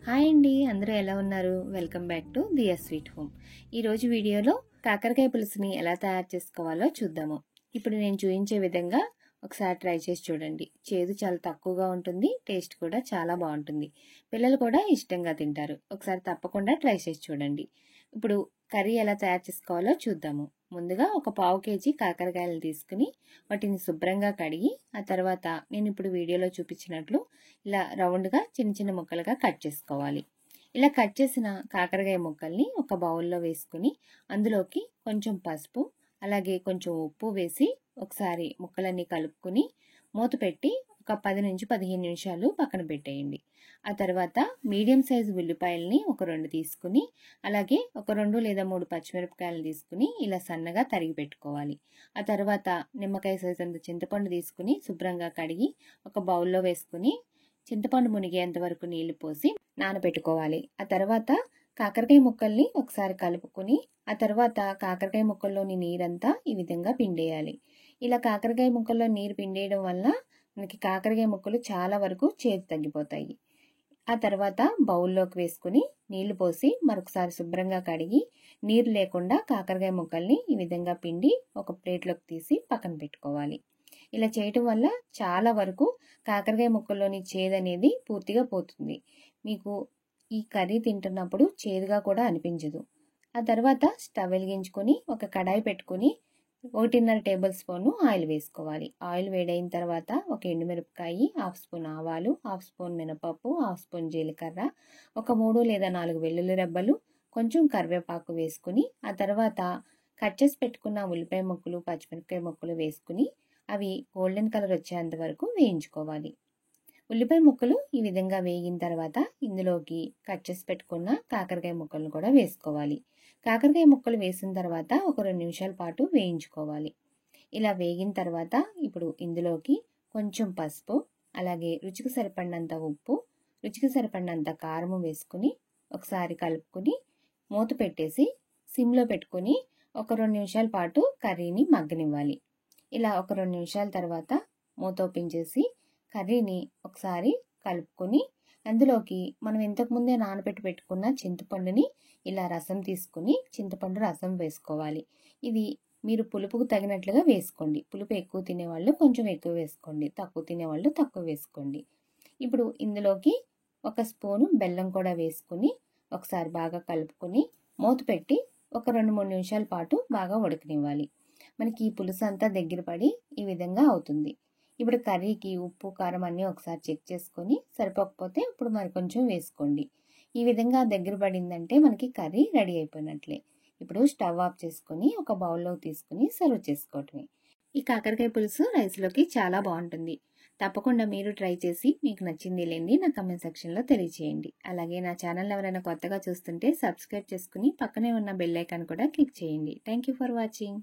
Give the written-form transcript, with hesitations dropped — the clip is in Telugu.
హాయ్ అండి, అందరూ ఎలా ఉన్నారు? Welcome back to Diya sweet home. ఈరోజు వీడియోలో కాకరకాయ పులుసుని ఎలా తయారు చేసుకోవాలో చూద్దాము. ఇప్పుడు నేను చూపించే విధంగా ఒకసారి ట్రై చేసి చూడండి. చేదు చాలా తక్కువగా ఉంటుంది, టేస్ట్ కూడా చాలా బాగుంటుంది. పిల్లలు కూడా ఇష్టంగా తింటారు. ఒకసారి తప్పకుండా ట్రై చేసి చూడండి. ఇప్పుడు కర్రీ ఎలా తయారు చేసుకోవాలో చూద్దాము. ముందుగా ఒక పావు కేజీ కాకరకాయలు తీసుకుని వాటిని శుభ్రంగా కడిగి ఆ తర్వాత నేను ఇప్పుడు వీడియోలో చూపించినట్లు ఇలా రౌండ్గా చిన్న చిన్న ముక్కలుగా కట్ చేసుకోవాలి. ఇలా కట్ చేసిన కాకరకాయ ముక్కల్ని ఒక బౌల్లో వేసుకుని అందులోకి కొంచెం పసుపు అలాగే కొంచెం ఉప్పు వేసి ఒకసారి ముక్కలన్నీ కలుపుకుని మూత పెట్టి ఒక 10 నుంచి 15 నిమిషాలు పక్కన పెట్టేయండి. ఆ తర్వాత మీడియం సైజు ఉల్లిపాయల్ని ఒక 2 తీసుకుని అలాగే ఒక 2 లేదా 3 పచ్చిమిరపకాయలు తీసుకుని ఇలా సన్నగా తరిగి పెట్టుకోవాలి. ఆ తర్వాత నిమ్మకాయ సైజు అంత చింతపండు తీసుకుని శుభ్రంగా కడిగి ఒక బౌల్లో వేసుకుని చింతపండు మునిగేంత వరకు నీళ్లు పోసి నానబెట్టుకోవాలి. ఆ తర్వాత కాకరకాయ ముక్కల్ని ఒకసారి కలుపుకొని ఆ తర్వాత కాకరకాయ ముక్కల్లోని నీరంతా ఈ విధంగా పిండేయాలి. ఇలా కాకరకాయ ముక్కల్లో నీరు పిండేయడం వల్ల మనకి కాకరకాయ ముక్కలు చాలా వరకు చేదు తగ్గిపోతాయి. ఆ తర్వాత బౌల్లోకి వేసుకుని నీళ్లు పోసి మరొకసారి శుభ్రంగా కడిగి నీరు లేకుండా కాకరకాయ ముక్కల్ని ఈ విధంగా పిండి ఒక ప్లేట్లోకి తీసి పక్కన పెట్టుకోవాలి. ఇలా చేయటం వల్ల చాలా వరకు కాకరకాయ ముక్కల్లోని చేదు అనేది పూర్తిగా పోతుంది. మీకు ఈ కర్రీ తింటున్నప్పుడు చేదుగా కూడా అనిపించదు. ఆ తర్వాత స్టవ్ వెలిగించుకొని ఒక కడాయి పెట్టుకుని 1.5 టేబుల్ స్పూన్ ఆయిల్ వేసుకోవాలి. ఆయిల్ వేడైన తర్వాత ఒక ఎండుమిరపకాయ, 1/2 స్పూన్ ఆవాలు, 1/2 స్పూన్ మినపప్పు, 1/2 స్పూన్ జీలకర్ర, ఒక 3 లేదా 4 వెల్లుల్లి రెబ్బలు, కొంచెం కరివేపాకు వేసుకుని ఆ తర్వాత కట్ చేసి పెట్టుకున్న ఉల్లిపాయ ముక్కలు, పచ్చిమిరపకాయ ముక్కలు వేసుకుని అవి గోల్డెన్ కలర్ వచ్చేంత వరకు వేయించుకోవాలి. ఉల్లిపాయ ముక్కలు ఈ విధంగా వేగిన తర్వాత ఇందులోకి కట్ చేసి పెట్టుకున్న కాకరకాయ ముక్కలను కూడా వేసుకోవాలి. కాకరకాయ ముక్కలు వేసిన తర్వాత ఒక 2 నిమిషాల పాటు వేయించుకోవాలి. ఇలా వేగిన తర్వాత ఇప్పుడు ఇందులోకి కొంచెం పసుపు అలాగే రుచికి సరిపడినంత ఉప్పు, రుచికి సరిపడినంత కారము వేసుకుని ఒకసారి కలుపుకొని మూత పెట్టేసి సిమ్లో పెట్టుకుని ఒక 2 నిమిషాల పాటు కర్రీని మగ్గనివ్వాలి. ఇలా ఒక 2 నిమిషాల తర్వాత మూత ఓపెన్ చేసి కర్రీని ఒకసారి కలుపుకొని అందులోకి మనం ఇంతకుముందే నానబెట్టి పెట్టుకున్న చింతపండుని ఇలా రసం తీసుకుని చింతపండు రసం వేసుకోవాలి. ఇది మీరు పులుపుకు తగినట్లుగా వేసుకోండి. పులుపు ఎక్కువ తినేవాళ్ళు కొంచెం ఎక్కువ వేసుకోండి, తక్కువ తినేవాళ్ళు తక్కువ వేసుకోండి. ఇప్పుడు ఇందులోకి ఒక స్పూను బెల్లం కూడా వేసుకుని ఒకసారి బాగా కలుపుకొని మూత పెట్టి ఒక 2-3 నిమిషాల పాటు బాగా ఉడకనివ్వాలి. మనకి ఈ పులుసు అంతా దగ్గర పడి ఈ విధంగా అవుతుంది. ఇప్పుడు కర్రీకి ఉప్పు కారం అన్నీ ఒకసారి చెక్ చేసుకొని సరిపోకపోతే ఇప్పుడు మరి కొంచెం వేసుకోండి. ఈ విధంగా దగ్గర పడిందంటే మనకి కర్రీ రెడీ అయిపోయినట్లే. ఇప్పుడు స్టవ్ ఆఫ్ చేసుకొని ఒక బౌల్లో తీసుకుని సర్వ్ చేసుకోవటమే. ఈ కాకరకాయ పులుసు రైస్లోకి చాలా బాగుంటుంది. తప్పకుండా మీరు ట్రై చేసి మీకు నచ్చింది లేండి నా కమెంట్ సెక్షన్లో తెలియచేయండి. అలాగే నా ఛానల్ ఎవరైనా కొత్తగా చూస్తుంటే సబ్స్క్రైబ్ చేసుకుని పక్కనే ఉన్న బెల్ ఐకాన్ కూడా క్లిక్ చేయండి. Thank you for watching.